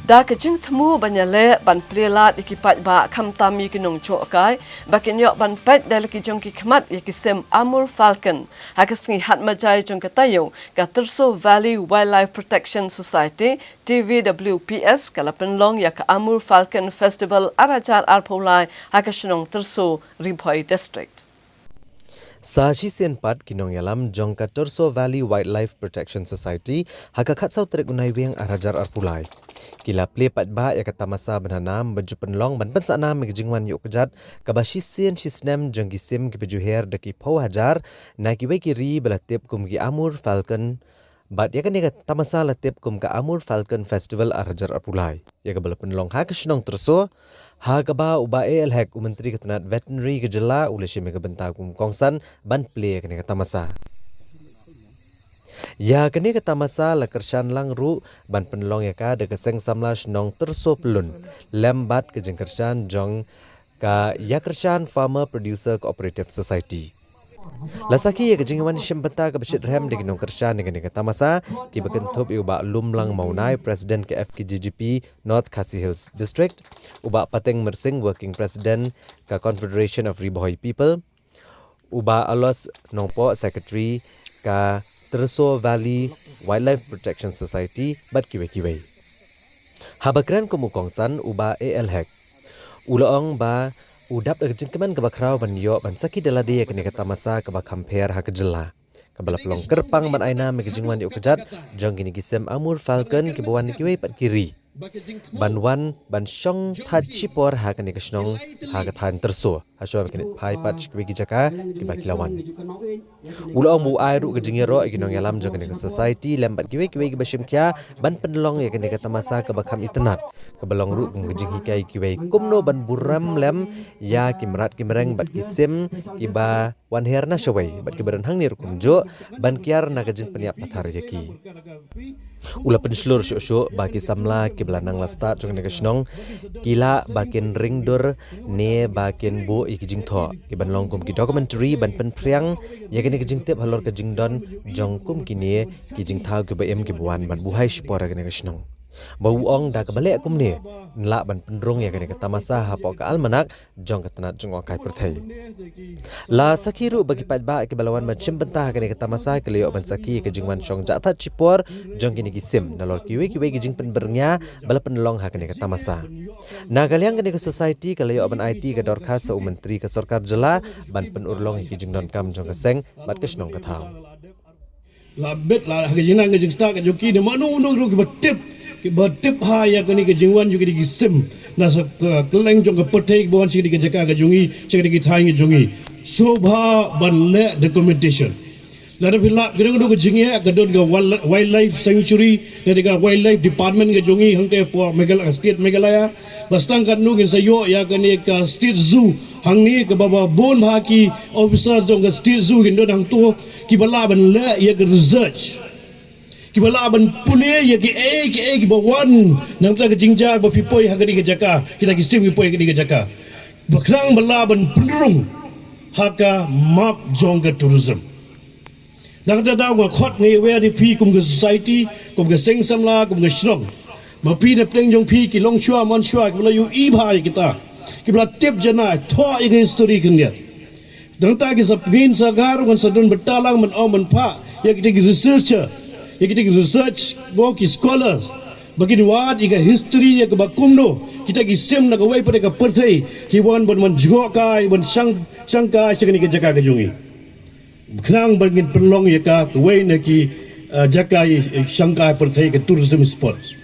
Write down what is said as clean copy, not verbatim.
Da kejing temu banyale ban prelat ikipat ba khamtami kinong chokai bakin yok ban pet dal ki jong ki khmat yakisem Amur Falcon hakasngi hatmajai jong katayo ka Terso Valley Wildlife Protection Society TVWPS kalapenlong yak Amur Falcon Festival arajar arpolai hakasnong Terso Ribhoi District. Sashi Senpat kinong yalam jong ka Terso Valley Wildlife Protection Society hakakat sau trek unai weng arajar arpulai. Kila ple pat ba ya kata masa benanam baju penlong ban pen sana megejingwan yok kejat kabashi sen sisnem jong gisim ki pejuher deki pau hajar na ki kiri belatip kum ki Amur Falcon bat ya kan ya kata masa latip kum ka Amur Falcon Festival arajar arpulai. Ya ka bala penlong hakasnong Terso ha kaba uba elhek menteri ketenat veterinary kejela uleshi mega benta kum kongsan ban ple kene kata masa. Ya kene kata masa la kershan lang ru ban penlong ya ka de keseng samlash nong Terso pelun lembat kejeng kershan jong ka ya kershan Farmer Producer Cooperative Society. Lasaki ya kejingwan syembenta ke besit rem de nong kershan dengan kata masa ki bekentup uba lumlang maunai Presiden ke FKGGP North Khasi Hills District uba pateng mersing Working President ke Confederation of Ribhoi People uba alos nongpo Secretary ke Terso Valley Wildlife Protection Society bat kiwe-kiwe. Habakran kumukongsan uba ALHEC. Ulaong ba udap kejengkeman kebakrau ban yo ban saki dalade kene kata masa keba compare ha kejela. Kebala pelong kerpang ban aina megejingwan yo kejat jong gini gisem Amur Falcon kibuan kiwe pat kiri. Ban wan ban syong that chipor ha kene kesnong ha kathan Terso. Haswa kene pai pat kiwe gijaka kiba kilawan. Ulaong bu airu kejingero iginong yalam jong kene society lembat kiwe gibasim kya ban penlong ya kene kata masa kebakam itenat. Kebalong ru ngejing hikai kiwe kumno ban buram lem ya kimrat kimreng bat kisim kiba wan herna shawai bat kibaran hang nir kumjo ban kiar na kejing peniap pathar yaki. Ula penslur syok baki samla kiblanang lastat jong negasnong kila bakin ringdur ne bakin bu ikijing tho kiban long kum ki documentary ban pen priang ya kene kejing tep halor kejing don jong kum kini kijing thau kiba em kibuan ban buhai spora kene gasnong. Bau ong dah kebalik kum ni nlak ban pendrung ya kene kata masa hapok ka almanak jong ketenat jong okai perthai la sakiru bagi pat ba ke balawan ban chimbentah kene kata masa kelio ban saki ke jingwan syong jata chipor jong kini gisim nalor kiwe gijing penbernya bala penlong ha kene kata masa na kaliang kene ke society kelio ban IT ke dorkas sa menteri ke sarkar jela ban penurlong ki jing don kam jong keseng bat kesnong kathau la bet la hagina ngejing sta ke joki de manu undung ru ke batip ha ya kani ke jingwan juga di gisim na keleng jong ke petai bon sing di jaka ke jungi sing di thai ngi jungi sobha ban le documentation la da phila gedung ke jingi ke don ke wildlife sanctuary ne ga wildlife department ke jungi hangte po state Meghalaya bastang kan nugin sayo ya kani ke state zoo hangni ke baba bon bha ki officer jong ke state zoo hindo hang tu ki bala ban le ya ke research kibala ban pune ya ki bawan nang ta jingja ba pipoi hagari ke jaka kita kisim pipoi ke jaka bakrang bala ban pendurung haka map jong ke tourism nang ta daw khot ngai we di pi kum ke society kum ke seng samla kum ke shrong ma pi ne pleng jong pi ki long chua mon chua kibala yu i bhai kita kibala tip jana tho ig history kenya nang ta ki sap gin sagar kon sadun betalang man om man pha ya kita researcher kita research boki scholars bagi diwad iga history ya ke bakumno kita gisim na gawai pada ke perthai kiwan bon man jgo kai bon sangka segini ke jaka ke jungi khnang bangin perlong ya ka gawai na ki jaka sangka perthai ke tourism spots